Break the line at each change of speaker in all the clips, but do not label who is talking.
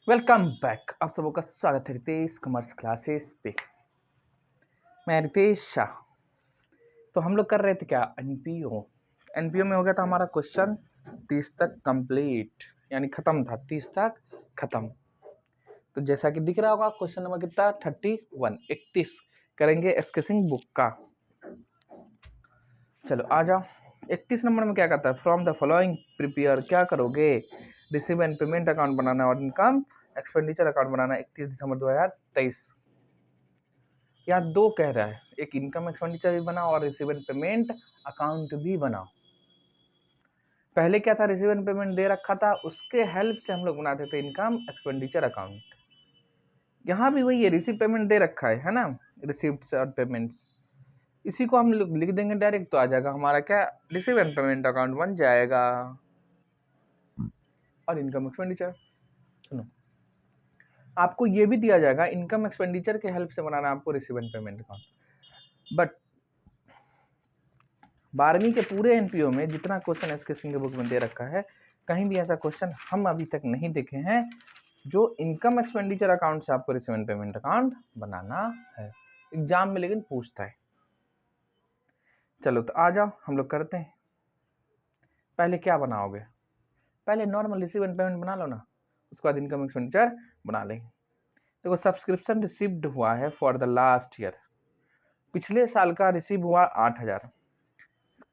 Welcome back. आप सबों का स्वागत है रितेश कॉमर्स क्लासेस पे। मैं रितेश शाह। तो हम लोग कर रहे थे क्या, एनपीओ में हो गया था हमारा क्वेश्चन 30 तक कंप्लीट, यानी खत्म था 30 तक खत्म। तो जैसा कि दिख रहा होगा क्वेश्चन नंबर कितना 31 करेंगे एस्केसिंग बुक का। चलो आ जाओ। 31 नंबर में क्या कहता है, फ्रॉम द फॉलोइंग प्रिपेयर क्या करोगे, रिसीव एंड पेमेंट अकाउंट बनाना और इनकम एक्सपेंडिचर अकाउंट बनाना 31 दिसंबर 2023। यहाँ दो कह रहा है, एक इनकम एक्सपेंडिचर भी बनाओ और रिसीव एंड पेमेंट अकाउंट भी बनाओ। पहले क्या था, रिसीव एंड पेमेंट दे रखा था, उसके हेल्प से हम लोग बनाते थे इनकम एक्सपेंडिचर अकाउंट। यहाँ भी वही है, रिसीव पेमेंट दे रखा है ना, रिसीव्ट्स और पेमेंट्स। इसी को हम लोग लिख देंगे डायरेक्ट, तो आ जाएगा हमारा क्या, रिसीव एंड पेमेंट अकाउंट बन जाएगा और इनकम एक्सपेंडिचर। सुनो, आपको ये भी दिया जाएगा इनकम एक्सपेंडिचर के हेल्प से बनाना आपको receive and payment account. But 12वीं के पूरे एनपीओ में जितना क्वेश्चन एसके सिंह के बुक में दे रखा है, कहीं भी ऐसा क्वेश्चन हम अभी तक नहीं देखे हैं जो इनकम एक्सपेंडिचर अकाउंट से आपको रिसीव एंड पेमेंट अकाउंट बनाना है। एग्जाम में लेकिन पूछता है। चलो तो आ जाओ हम लोग करते हैं। पहले क्या बनाओगे, पहले नॉर्मल रिसीव एंड पेमेंट बना लो ना, उसके बाद इनकम एक्सपेंडिचर बना लेंगे। देखो, सब्सक्रिप्शन रिसीव्ड हुआ है फॉर द लास्ट ईयर, पिछले साल का रिसीव हुआ 8,000,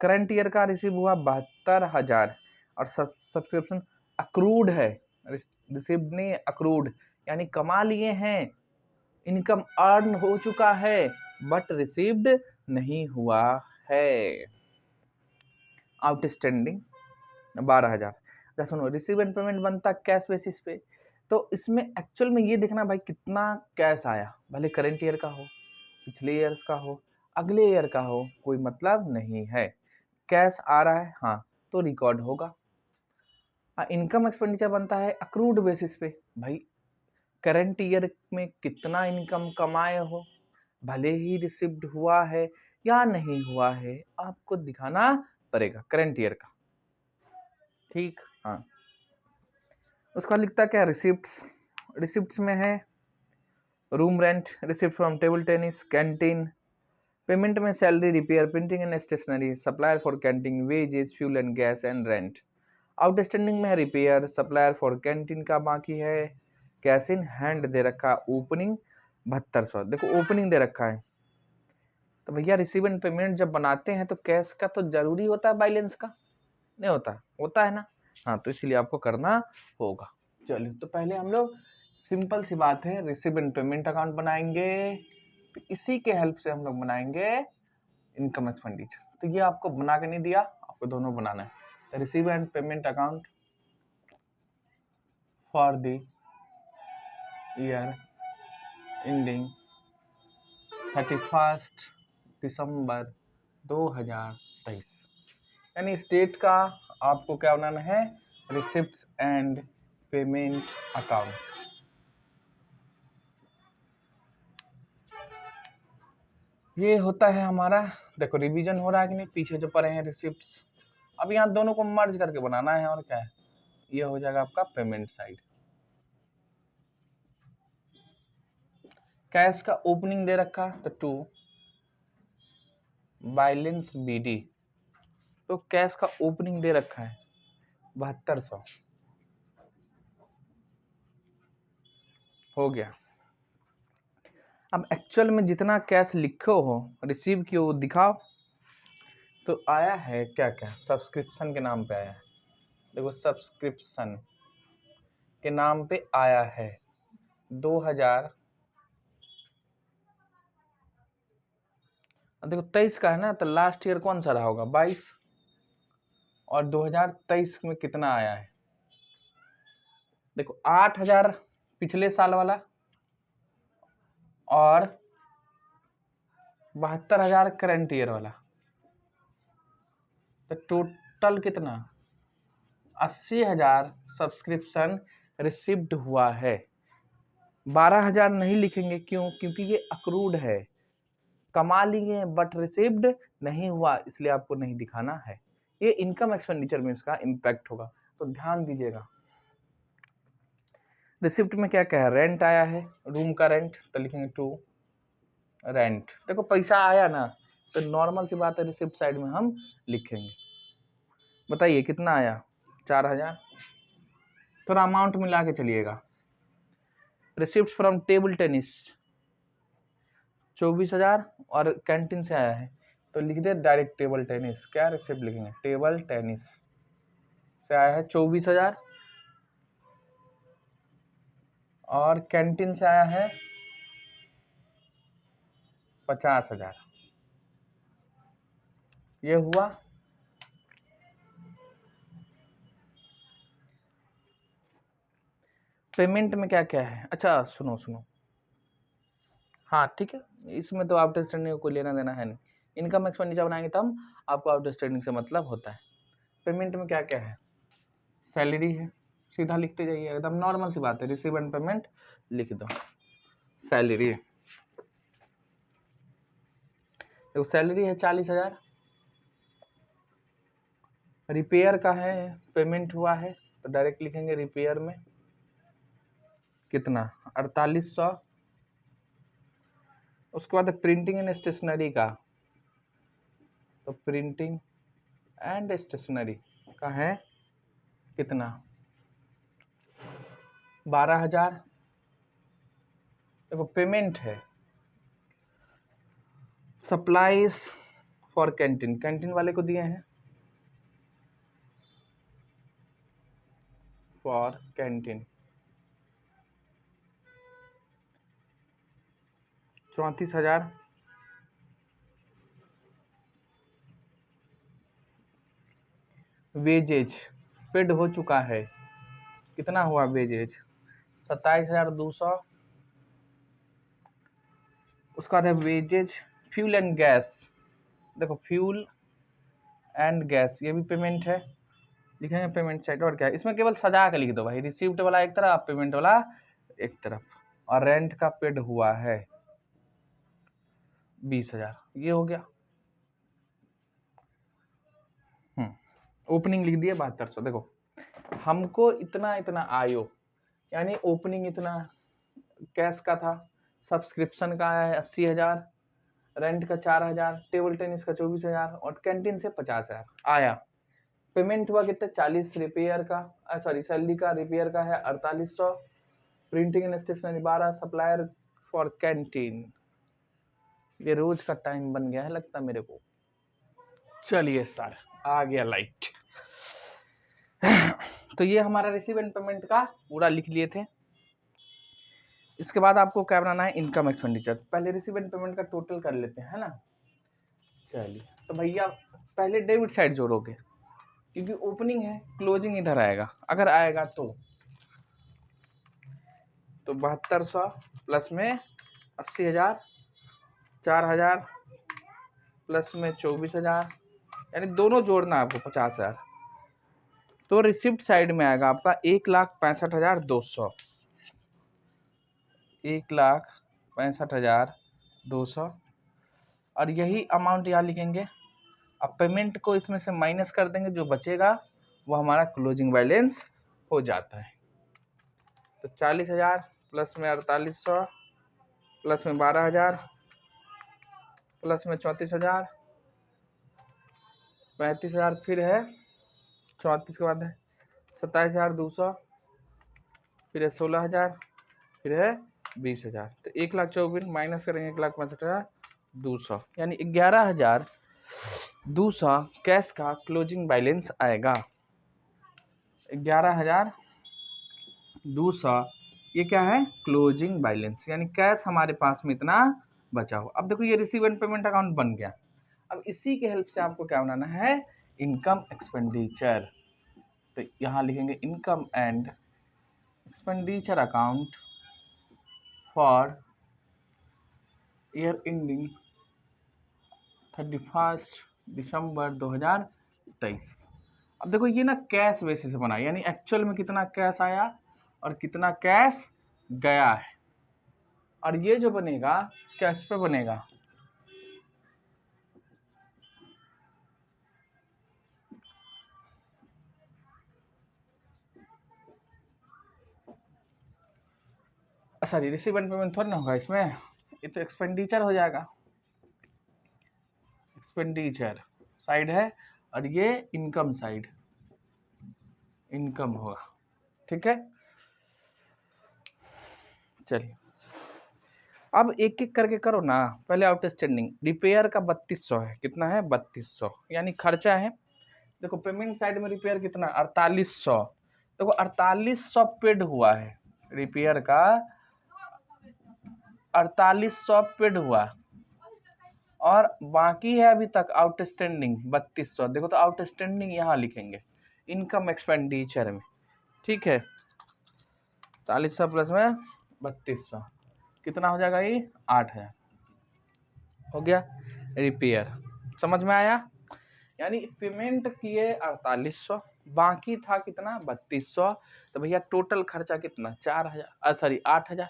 करंट ईयर का रिसीव हुआ 72,000 और सब्सक्रिप्शन अक्रूड है, रिसीव्ड नहीं अक्रूड, यानी कमा लिए हैं, इनकम अर्न हो चुका है बट रिसीव्ड नहीं हुआ है। आउटस्टैंडिंग 12,000। सुनो, रिसीव एंड पेमेंट बनता कैश बेसिस पे, तो इसमें एक्चुअल में ये देखना भाई कितना कैश आया, भले करंट ईयर का हो, पिछले ईयर का हो, अगले ईयर का हो, कोई मतलब नहीं है, कैश आ रहा है हाँ तो रिकॉर्ड होगा। इनकम एक्सपेंडिचर बनता है अक्रूड बेसिस पे, भाई करंट ईयर में कितना इनकम कमाए हो, भले ही रिसीव्ड हुआ है या नहीं हुआ है, आपको दिखाना पड़ेगा करंट ईयर का। ठीक, हाँ। उसका लिखता क्या, रिसिप्ट्स, रिसिप्ट्स में है room rent, receipt from table tennis, canteen, payment में salary, repair, printing and stationery, supplier for canteen, wages, fuel and gas and rent. Outstanding में है रिपेयर, सप्लायर फॉर कैंटीन का बाकी है, कैश इन हैंड दे रखा, opening 7200। देखो opening दे रखा है, तो भैया रिसीव एंड पेमेंट जब बनाते हैं तो कैश का तो जरूरी होता है, बैलेंस का नहीं होता, होता है ना, हाँ, तो इसलिए आपको करना होगा। चलिए, तो पहले हम लोग सिंपल सी बात है, रिसीव एंड पेमेंट अकाउंट बनाएंगे, तो इसी के हेल्प से हम लोग बनाएंगे इनकम एक्सपेंडिचर। तो ये आपको बना के नहीं दिया, आपको दोनों बनाना है। तो receive and payment account for the year ending 31 दिसंबर 2023, यानी स्टेट का आपको क्या बनाना है, रिसिप्ट्स एंड पेमेंट अकाउंट। ये होता है हमारा, देखो रिवीजन हो रहा है कि नहीं, पीछे जो पड़े हैं रिसिप्ट्स, अब यहाँ दोनों को मर्ज करके बनाना है, और क्या है, ये हो जाएगा आपका पेमेंट साइड। कैश का ओपनिंग दे रखा तो 2, बैलेंस बीडी, तो कैश का ओपनिंग दे रखा है 7200, हो गया। अब एक्चुअल में जितना कैश लिखो हो, रिसीव किए हो दिखाओ, तो आया है क्या क्या, सब्सक्रिप्शन के नाम पे आया है, देखो सब्सक्रिप्शन के नाम पे आया है 2000, देखो 23 का है ना, तो लास्ट ईयर कौन सा रहा होगा 22, और 2023 में कितना आया है, देखो 8,000 पिछले साल वाला और 72,000 करंट ईयर वाला, तो टोटल कितना 80,000 सब्सक्रिप्शन रिसीव्ड हुआ है। 12,000 नहीं लिखेंगे, क्यों, क्योंकि ये अक्रूड है, कमा लिए बट रिसीव्ड नहीं हुआ, इसलिए आपको नहीं दिखाना है, ये इनकम एक्सपेंडिचर में इसका इम्पैक्ट होगा, तो ध्यान दीजिएगा। रिसिप्ट में क्या क्या है, रेंट आया है, रूम का रेंट, तो लिखेंगे टू रेंट। देखो पैसा आया ना, तो नॉर्मल सी बात है रिसिप्ट साइड में हम लिखेंगे। बताइए कितना आया, 4000। थोड़ा अमाउंट मिला के चलिएगा। रिसिप्ट फ्रॉम टेबल टेनिस 24,000 और कैंटीन से आया है, तो लिख दे डायरेक्ट टेबल टेनिस। क्या रिसिप्ट लिखेंगे, टेबल टेनिस से आया है 24,000 और कैंटीन से आया है 50,000। ये हुआ। पेमेंट में क्या क्या है, अच्छा सुनो सुनो, हाँ ठीक है, इसमें तो आफ्टर स्टैंडिंग को लेना देना है नहीं। इनकम एक्सपेंडिचर बनाएंगे तब आपको आफ्टर स्टैंडिंग से मतलब होता है। पेमेंट में क्या क्या है, सैलरी है, सीधा लिखते जाइए, एकदम नॉर्मल सी बात है, रिसीव एंड पेमेंट लिख दो। सैलरी है, देखो सैलरी है 40,000। रिपेयर का है, पेमेंट हुआ है, तो डायरेक्ट लिखेंगे रिपेयर में कितना, 4800। उसके बाद प्रिंटिंग एंड स्टेशनरी का, तो प्रिंटिंग एंड स्टेशनरी का है कितना, 12,000। देखो पेमेंट है, सप्लाईज फॉर कैंटीन, कैंटीन वाले को दिए हैं फॉर कैंटीन 34,000। वेजेज पेड हो चुका है, कितना हुआ वेजेज, 27,200। उसके बाद है वेजेज फ्यूल एंड गैस, देखो फ्यूल एंड गैस ये भी पेमेंट है, लिखेंगे पेमेंट साइड। और क्या है, इसमें केवल सजा के लिख दो भाई, रिसीव्ड वाला एक तरफ, पेमेंट वाला एक तरफ। और रेंट का पेड हुआ है 20,000, ये हो गया। ओपनिंग लिख दिए 7200। देखो हमको इतना इतना आयो, यानी ओपनिंग इतना कैश का था, सब्सक्रिप्शन का आया है 80,000, रेंट का 4,000, टेबल टेनिस का 24,000 और कैंटीन से 50,000 आया। पेमेंट हुआ कितने, 40 रिपेयर का, सॉरी सैलरी का, रिपेयर का है 4800, printing and stationery 12, supplier for canteen. ये रोज का टाइम बन गया है लगता मेरे को। चलिए सर आ गया लाइट। तो ये हमारा रिसीव एंड पेमेंट का पूरा लिख लिए थे। इसके बाद आपको क्या बनाना है, इनकम एक्सपेंडिचर। पहले रिसीव एंड पेमेंट का टोटल कर लेते हैं, है ना। चलिए तो भैया पहले डेबिट साइड जोड़ोगे, क्योंकि ओपनिंग है, क्लोजिंग इधर आएगा, अगर आएगा तो 7200 प्लस में 80,000, 4,000 प्लस में 24,000, यानी दोनों जोड़ना है आपको 50,000। तो रिसिप्ट साइड में आएगा आपका 1,65,200, 1,65,200। और यही अमाउंट यहाँ लिखेंगे। अब पेमेंट को इसमें से माइनस कर देंगे, जो बचेगा वो हमारा क्लोजिंग बैलेंस हो जाता है। तो 40,000 प्लस में 4,800 प्लस में 12,000 प्लस में 34,000, 35,000, फिर है 34 के बाद है 27,200, फिर है 16,000, फिर है 20,000। तो 1,24,000 माइनस करेंगे 1,65,200, यानी 11,200 कैश का क्लोजिंग बैलेंस आएगा। 11,200 ये क्या है, क्लोजिंग बैलेंस, यानी कैश हमारे पास में इतना बचा हुआ। अब देखो ये रिसीव एंड पेमेंट अकाउंट बन गया। अब इसी के हेल्प से आपको क्या बनाना है, इनकम एक्सपेंडिचर। तो यहाँ लिखेंगे income and expenditure account for year ending 31 दिसंबर 2023। अब देखो ये ना कैश बेसिस से बना, यानी एक्चुअल में कितना कैश आया और कितना कैश गया है। और ये जो बनेगा कैश पे बनेगा, सॉरी रिसीव एंड पेमेंट थोड़ी ना होगा इसमें, ये तो एक्सपेंडिचर हो जाएगा, एक्सपेंडिचर साइड है और ये इनकम साइड, इनकम होगा। ठीक है, चलिए अब एक एक करके करो ना। पहले आउटस्टैंडिंग रिपेयर का 3200 है, कितना है 3200, यानी खर्चा है। देखो पेमेंट साइड में रिपेयर कितना 4800, देखो 4800 पेड हुआ है रिपेयर का, 4800 पेड हुआ और बाकी है अभी तक आउटस्टैंडिंग 3200। देखो तो आउटस्टैंडिंग यहाँ लिखेंगे इनकम एक्सपेंडिचर में। ठीक है, 4800 प्लस में 3200 कितना हो जाएगा, ये 8000 हो गया रिपेयर। समझ में आया, यानी पेमेंट किए 4800, बाकी था कितना 3200, तो भैया टोटल खर्चा कितना 4000 सॉरी 8000।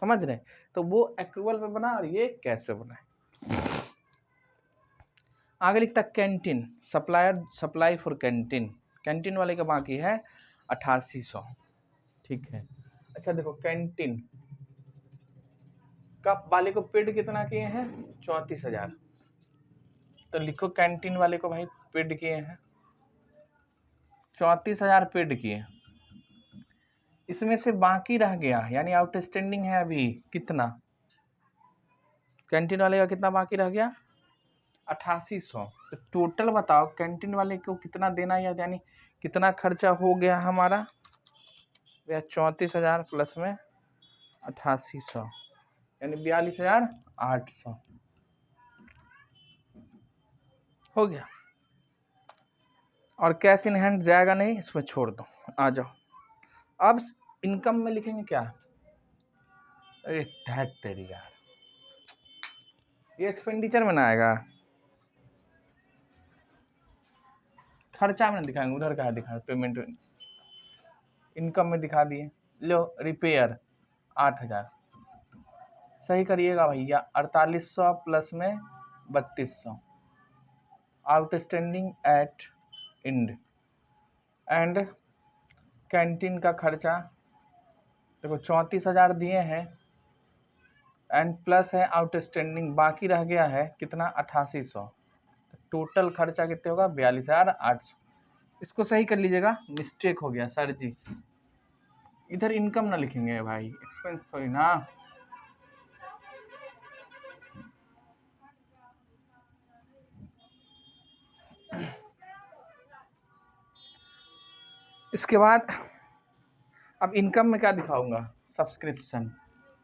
समझ रहे, तो वो एक्रूअल पे बना और ये कैसे बना। आगे लिखता canteen supplier, supply for canteen, canteen वाले का बाकी है 8800। ठीक है, अच्छा देखो कैंटीन का वाले को पेड कितना किए हैं 34000, तो लिखो कैंटीन वाले को भाई पेड किए हैं 34000 पेड किए। इसमें से बाकी रह गया यानी आउटस्टैंडिंग है अभी कितना, कैंटीन वाले का कितना बाकी रह गया 8800। तो टोटल बताओ कैंटीन वाले को कितना देना है, यानी कितना खर्चा हो गया हमारा, 34000 प्लस में 8800 यानी 42800 हो गया। और कैश इन हैंड जाएगा नहीं, इसमें छोड़ दो, आ जाओ। अब इनकम में लिखेंगे क्या, अरे तेरी यार, ये एक्सपेंडिचर में ना आएगा, खर्चा में दिखाएंगे, उधर का दिखा पेमेंट, इनकम में दिखा दिए। लो रिपेयर 8000 सही करिएगा भैया, 4800 प्लस में 3200 outstanding at end and canteen का खर्चा देखो 34000 दिए हैं एंड प्लस है आउटस्टैंडिंग, बाकी रह गया है कितना 8800, टोटल खर्चा कितने होगा 42800। इसको सही कर लीजिएगा, मिस्टेक हो गया सर जी, इधर इनकम ना लिखेंगे भाई, एक्सपेंस थोड़ी ना। इसके बाद अब इनकम में क्या दिखाऊंगा, सब्सक्रिप्शन,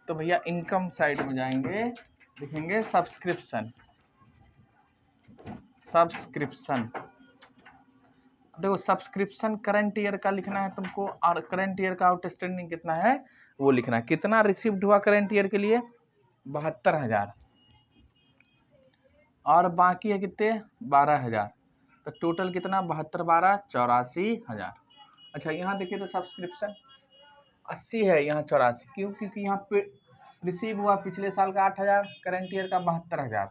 तो भैया इनकम साइड में जाएंगे, लिखेंगे सब्सक्रिप्शन, सब्सक्रिप्शन। देखो सब्सक्रिप्शन करंट ईयर का लिखना है तुमको, और करंट ईयर का आउटस्टैंडिंग कितना है वो लिखना है। कितना रिसीव्ड हुआ करंट ईयर के लिए 72000 और बाकी है कितने 12000, तो टोटल कितना 72 12 84,000। अच्छा यहाँ देखिए तो सब्सक्रिप्शन 80 है, यहाँ 84, क्यों, क्योंकि यहाँ पे रिसीव हुआ पिछले साल का 8000, करंट ईयर का 72000,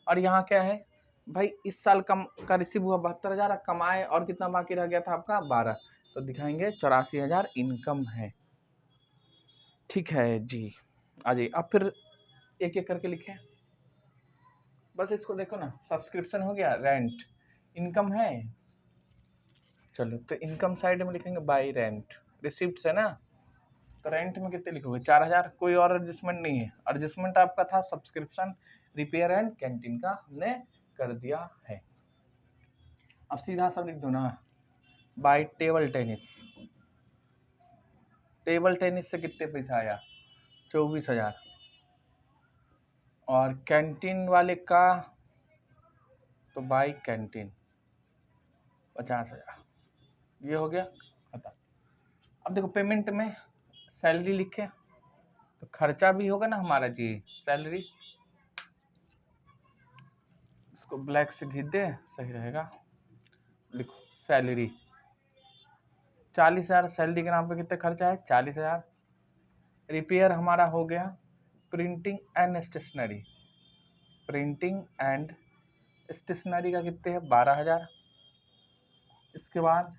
और यहाँ क्या है भाई इस साल कम का रिसीव हुआ 72000, कमाए और कितना बाकी रह गया था आपका 12, तो दिखाएंगे 84,000 इनकम है। ठीक है जी, आ जाइए अब फिर एक एक करके लिखें, बस इसको देखो ना, सब्सक्रिप्शन हो गया, रेंट इनकम है। चलो तो इनकम साइड में लिखेंगे बाई रेंट, रिसिप्ट है ना, तो रेंट में कितने लिखोगे 4000, कोई और एडजस्टमेंट नहीं है, एडजस्टमेंट आपका था सब्सक्रिप्शन रिपेयर एंड कैंटीन का, हमने कर दिया है। अब सीधा सब लिख दो ना, by table tennis, table tennis से कितने पैसा आया 24,000, और कैंटीन वाले का तो बाई कैंटीन 50,000, ये हो गया खत्म। अब देखो पेमेंट में सैलरी लिखे तो खर्चा भी होगा ना हमारा जी, सैलरी, इसको ब्लैक से घिस दे सही रहेगा, लिखो सैलरी 40,000, सैलरी के नाम पे कितने खर्चा है 40,000। रिपेयर हमारा हो गया, printing and stationery, printing and stationery का कितने है 12,000। इसके बाद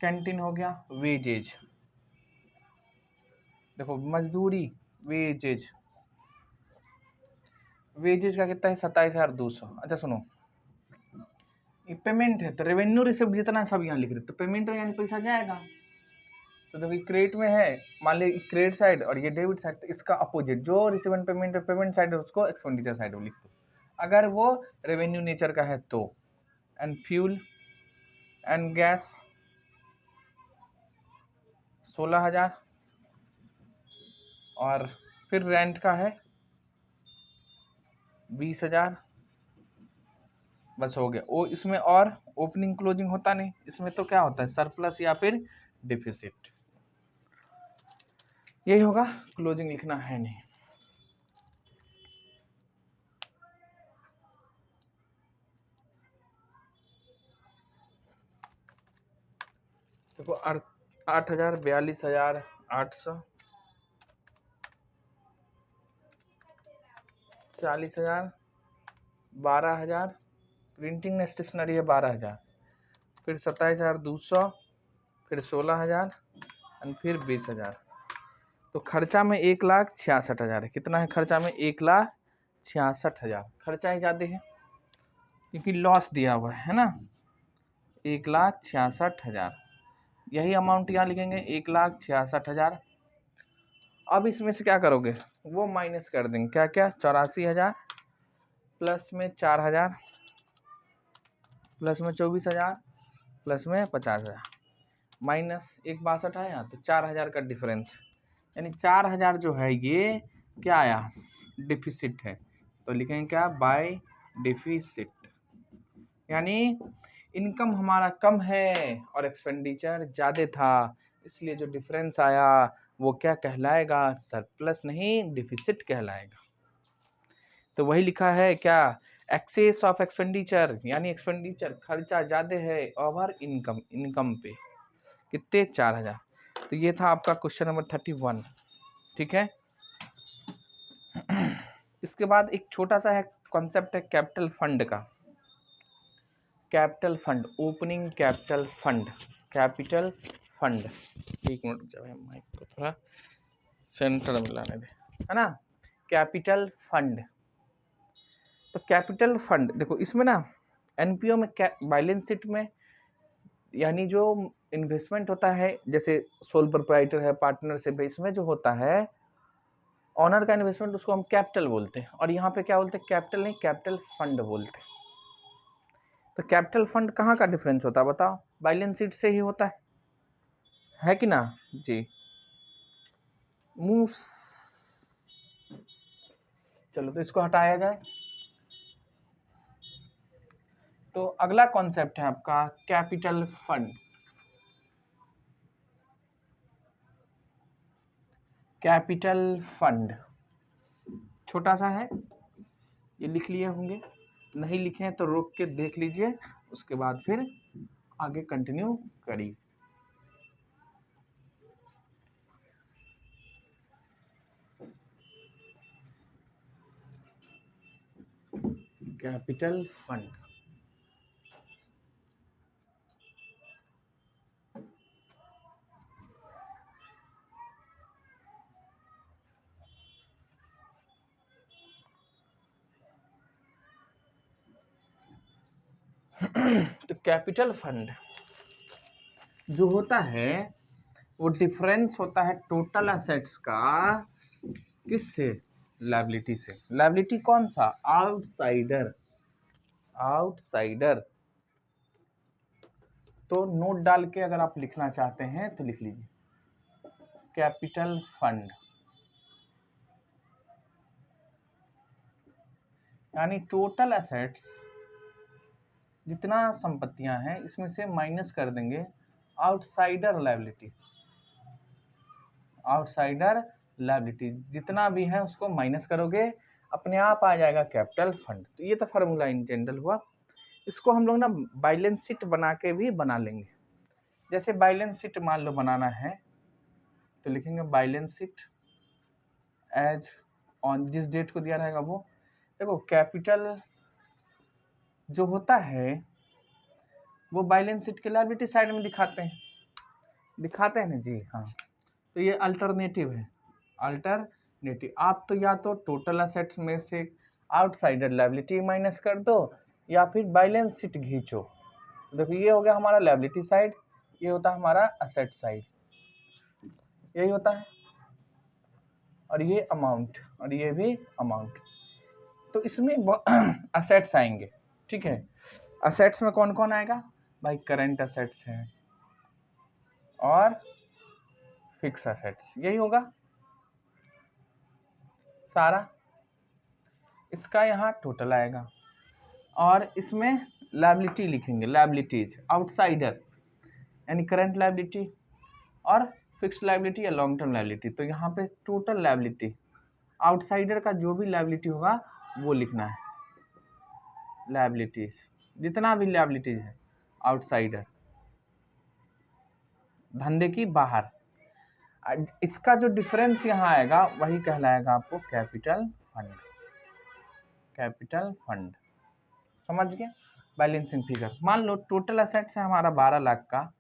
कैंटीन हो गया वेजेज, देखो मजदूरी वेजेज, वेजेज का कितना है 27,200। अच्छा सुनो, ये पेमेंट है तो रेवेन्यू रिसिप्ट जितना सब यहाँ लिख रहे, तो पेमेंट यानी पैसा जाएगा। तो देखो क्रेडिट में है, मान ली क्रेडिट साइड और ये डेबिट साइड, तो इसका अपोजिट जो रिसीव एंड पेमेंट साइड है उसको एक्सपेंडिचर साइड में लिख दो, अगर वो रेवेन्यू नेचर का है तो। एंड फ्यूल एंड गैस 16,000, और फिर रेंट का है 20,000, बस हो गया। वो इसमें और ओपनिंग क्लोजिंग होता नहीं, इसमें तो क्या होता है सरप्लस या फिर डिफिसिट, यही होगा, क्लोजिंग लिखना है नहीं। देखो 8,000, 42,800, 40,000, 12,000, प्रिंटिंग स्टेशनरी है 12,000, फिर 27,200, फिर 16,000 और फिर 20,000। तो खर्चा में 1,66,000 है। कितना है खर्चा में? 1,66,000। खर्चा ही ज़्यादा है क्योंकि लॉस दिया हुआ है ना, 1,66,000। यही अमाउंट यहाँ लिखेंगे 1,66,000। अब इसमें से क्या करोगे, वो माइनस कर देंगे। क्या क्या? 84,000 प्लस में 4,000 प्लस में 24,000 प्लस में 50,000 माइनस 1,62 आया, तो 4,000 का डिफरेंस, यानी 4,000 जो है ये क्या आया? डिफिसिट है। तो लिखेंगे क्या? बाय डिफिसिट, यानी इनकम हमारा कम है और एक्सपेंडिचर ज़्यादा था, इसलिए जो डिफरेंस आया वो क्या कहलाएगा? सरप्लस नहीं, डिफिसिट कहलाएगा। तो वही लिखा है क्या? एक्सेस ऑफ एक्सपेंडिचर, यानी एक्सपेंडिचर खर्चा ज़्यादा है ओवर इनकम, इनकम पे कितने? 4,000। तो ये था आपका क्वेश्चन नंबर 31। ठीक है। इसके बाद एक छोटा सा है कॉन्सेप्ट है कैपिटल फंड का। Capital fund, opening capital fund, capital fund. एक मिनट जब माइक को थोड़ा सेंटर में लाने दे, है ना। कैपिटल फंड, तो कैपिटल फंड देखो इसमें ना एनपीओ में बैलेंस शीट में, यानी जो इन्वेस्टमेंट होता है, जैसे सोल प्रोप्राइटर है, पार्टनरशिप है, इसमें जो होता है ऑनर का इन्वेस्टमेंट, उसको हम कैपिटल बोलते हैं। और यहाँ पे क्या बोलते हैं? कैपिटल नहीं, कैपिटल फंड बोलते हैं। तो कैपिटल फंड कहाँ का डिफरेंस होता है बताओ? बैलेंस शीट से ही होता है कि ना जी। मूस, चलो तो इसको हटाया जाए। तो अगला कॉन्सेप्ट है आपका कैपिटल फंड। कैपिटल फंड छोटा सा है, ये लिख लिए होंगे, नहीं लिखे हैं तो रोक के देख लीजिए, उसके बाद फिर आगे कंटिन्यू करिए। कैपिटल फंड, तो कैपिटल फंड जो होता है वो डिफरेंस होता है टोटल एसेट्स का किससे? लायबिलिटी से। लायबिलिटी कौन सा? Outsider, outsider. तो नोट डाल के अगर आप लिखना चाहते हैं तो लिख लीजिए कैपिटल फंड, यानी टोटल एसेट्स जितना संपत्तियां हैं इसमें से माइनस कर देंगे आउटसाइडर लायबिलिटी। आउटसाइडर लायबिलिटी जितना भी है उसको माइनस करोगे, अपने आप आ जाएगा कैपिटल फंड। तो ये तो फार्मूला इन जनरल हुआ। इसको हम लोग ना बैलेंस शीट बना के भी बना लेंगे। जैसे बैलेंस शीट मान लो बनाना है तो लिखेंगे बैलेंस शीट एज ऑन, जिस डेट को दिया रहेगा वो। देखो कैपिटल जो होता है वो बैलेंस शीट के लायबिलिटी साइड में दिखाते हैं ना जी। हाँ, तो ये अल्टरनेटिव है, अल्टरनेटिव। आप तो या तो टोटल असेट्स में से आउटसाइडर लायबिलिटी माइनस कर दो या फिर बैलेंस शीट खींचो। तो देखो ये हो गया हमारा लायबिलिटी साइड, ये होता है हमारा असेट साइड, यही होता है, और ये अमाउंट और ये भी अमाउंट। तो इसमें असेट्स आएंगे, ठीक है। असेट्स में कौन कौन आएगा भाई? करंट असेट्स हैं और फिक्स असेट्स, यही होगा सारा। इसका यहाँ टोटल आएगा और इसमें लायबिलिटी लिखेंगे, लायबिलिटीज आउटसाइडर यानी करंट लायबिलिटी और फिक्स्ड लायबिलिटी या लॉन्ग टर्म लायबिलिटी। तो यहाँ पे टोटल लायबिलिटी, आउटसाइडर का जो भी लायबिलिटी होगा वो लिखना है, लायबिलिटीज जितना भी लायबिलिटीज है आउटसाइडर, धंधे की बाहर। इसका जो डिफरेंस यहाँ आएगा वही कहलाएगा आपको कैपिटल फंड। कैपिटल फंड समझ गए? बैलेंसिंग फिगर, मान लो टोटल असेट्स है हमारा 12 लाख का,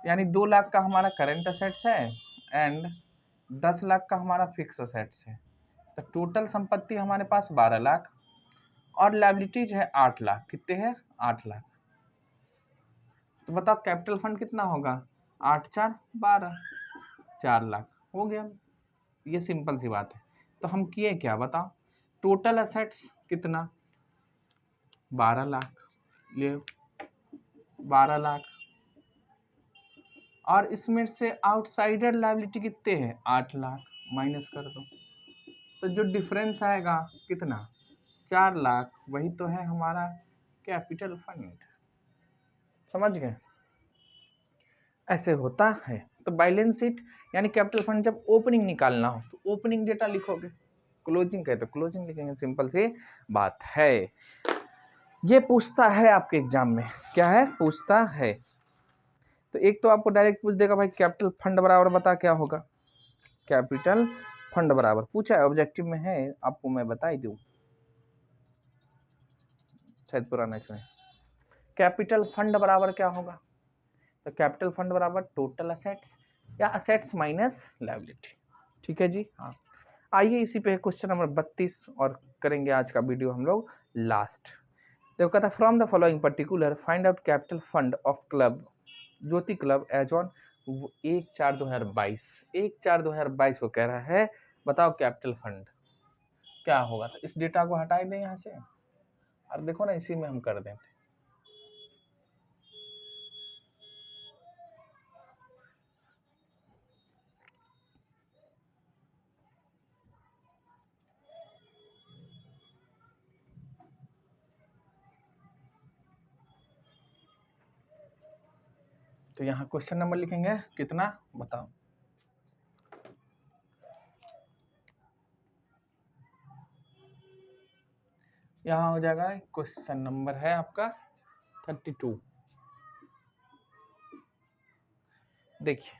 यानी 2 लाख का हमारा करंट असेट्स है एंड 10 लाख का हमारा फिक्स असेट्स है। तो टोटल संपत्ति हमारे पास 12 लाख और लायबिलिटीज है 8 लाख। कितने हैं? 8 लाख। तो बताओ कैपिटल फंड कितना होगा? 8 4 12, 4 लाख हो गया। ये सिंपल सी बात है। तो हम किए क्या बताओ? टोटल असेट्स कितना? 12 लाख, ये 12 लाख, और इसमें से आउटसाइडर लायबिलिटी कितने हैं? 8 लाख, माइनस कर दो। तो जो डिफरेंस आएगा कितना? 4 लाख। वही तो है हमारा कैपिटल फंड। समझ गए? ऐसे होता है। तो बैलेंस शीट यानी कैपिटल फंड जब ओपनिंग निकालना हो तो ओपनिंग डेटा लिखोगे, क्लोजिंग है तो क्लोजिंग लिखेंगे, सिंपल सी बात है। ये पूछता है आपके एग्जाम में, क्या है? पूछता है। तो एक तो आपको डायरेक्ट पूछ देगा भाई कैपिटल फंड बराबर बता क्या होगा। कैपिटल फंड बराबर पूछा है, ऑब्जेक्टिव में है, आपको मैं बता ही दूं, शायद पुराना सुने। कैपिटल फंड बराबर क्या होगा? तो कैपिटल फंड बराबर टोटल असेट्स या असेट्स माइनस लायबिलिटी। ठीक है जी। हाँ, आइए इसी पे क्वेश्चन नंबर 32 और करेंगे आज का वीडियो हम लोग लास्ट। देखो कहता है from the following particular find out capital fund of club Jyoti club as on 1/4/2022। 1/4/2022 को कह रहा है बताओ कैपिटल फंड क्या होगा। तो इस डेटा को हटाई दें यहाँ से और देखो ना इसी में हम कर देते। तो यहाँ क्वेश्चन नंबर लिखेंगे कितना बताओ। यहाँ हो जाएगा क्वेश्चन नंबर है आपका 32। देखिए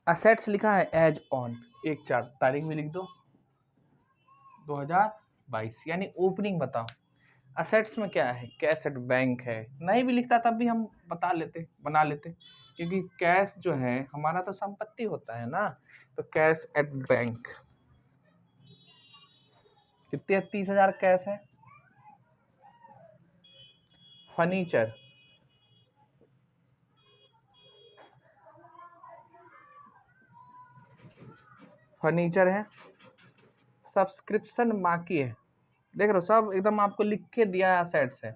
असेट्स लिखा है एज ऑन 1/4, तारीख भी लिख दो 2022, यानी ओपनिंग बताओ। असेट्स में क्या है? कैश एट बैंक है, नहीं भी लिखता तब भी हम बता लेते, बना लेते, क्योंकि कैश जो है हमारा तो संपत्ति होता है ना। तो कैश एट बैंक कितने? 30,000 कैश है। फर्नीचर फर्नीचर है। सब्सक्रिप्शन बाकी है, देख रहे हो सब एकदम आपको लिख के दिया है। असेट्स है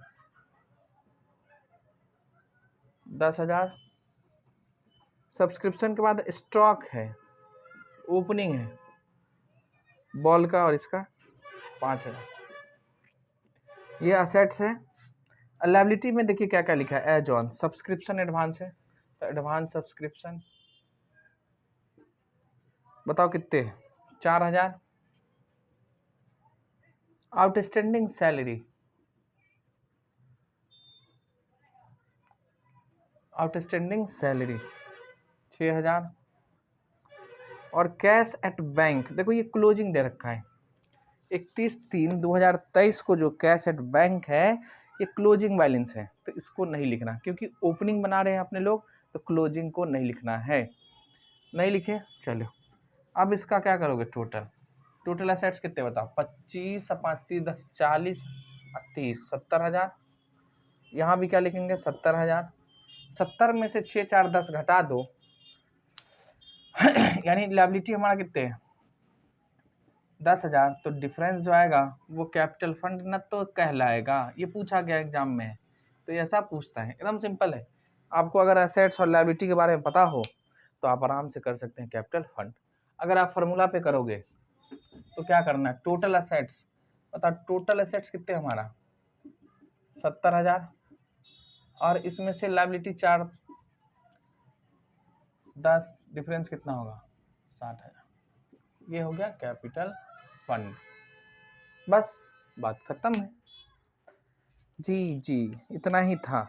10,000। सब्सक्रिप्शन के बाद स्टॉक है, ओपनिंग है बॉल का और इसका 5,000। ये असेट्स है। लायबिलिटी में देखिए क्या क्या लिखा है एज ऑन। सब्सक्रिप्शन एडवांस है तो एडवांस सब्सक्रिप्शन बताओ कितने? 4,000। Outstanding salary, outstanding salary 6,000। और कैश एट बैंक देखो ये क्लोजिंग दे रखा है 31/3/2023 को। जो कैश एट बैंक है ये क्लोजिंग बैलेंस है, तो इसको नहीं लिखना, क्योंकि ओपनिंग बना रहे हैं अपने लोग, तो क्लोजिंग को नहीं लिखना है। नहीं लिखे, चलो अब इसका क्या करोगे, टोटल एसेट्स कितने बताओ, 25 35 10 40 30 70,000। यहाँ भी क्या लिखेंगे 70,000। 70 में से 6 4 10 घटा दो यानी लायबिलिटी हमारा कितने है 10,000। तो डिफरेंस जो आएगा वो कैपिटल फंड न तो कहलाएगा, ये पूछा गया एग्जाम में, तो ये ऐसा पूछता है, एकदम सिंपल है। आपको अगर एसेट्स और लायबिलिटी के बारे में पता हो तो आप आराम से कर सकते हैं कैपिटल फंड। अगर आप फार्मूला पे करोगे तो क्या करना है, टोटल एसेट्स, बता टोटल एसेट्स कितने हमारा 70,000, और इसमें से लायबिलिटी 4 10 डिफरेंस कितना होगा 60,000। ये हो गया कैपिटल फंड। बस बात खत्म है जी, इतना ही था,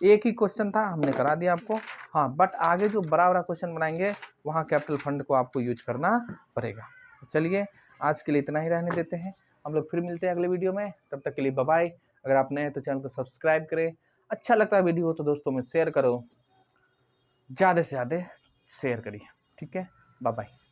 एक ही क्वेश्चन था, हमने करा दिया आपको। हाँ, बट आगे जो बड़ा बड़ा क्वेश्चन बनाएंगे वहाँ कैपिटल फंड को आपको यूज करना पड़ेगा। चलिए आज के लिए इतना ही रहने देते हैं, हम लोग फिर मिलते हैं अगले वीडियो में, तब तक के लिए बाय बाय। अगर आप नए हैं तो चैनल को सब्सक्राइब करें, अच्छा लगता है वीडियो तो दोस्तों में शेयर करो, ज़्यादा से ज़्यादा शेयर करिए, ठीक है, बाय बाय।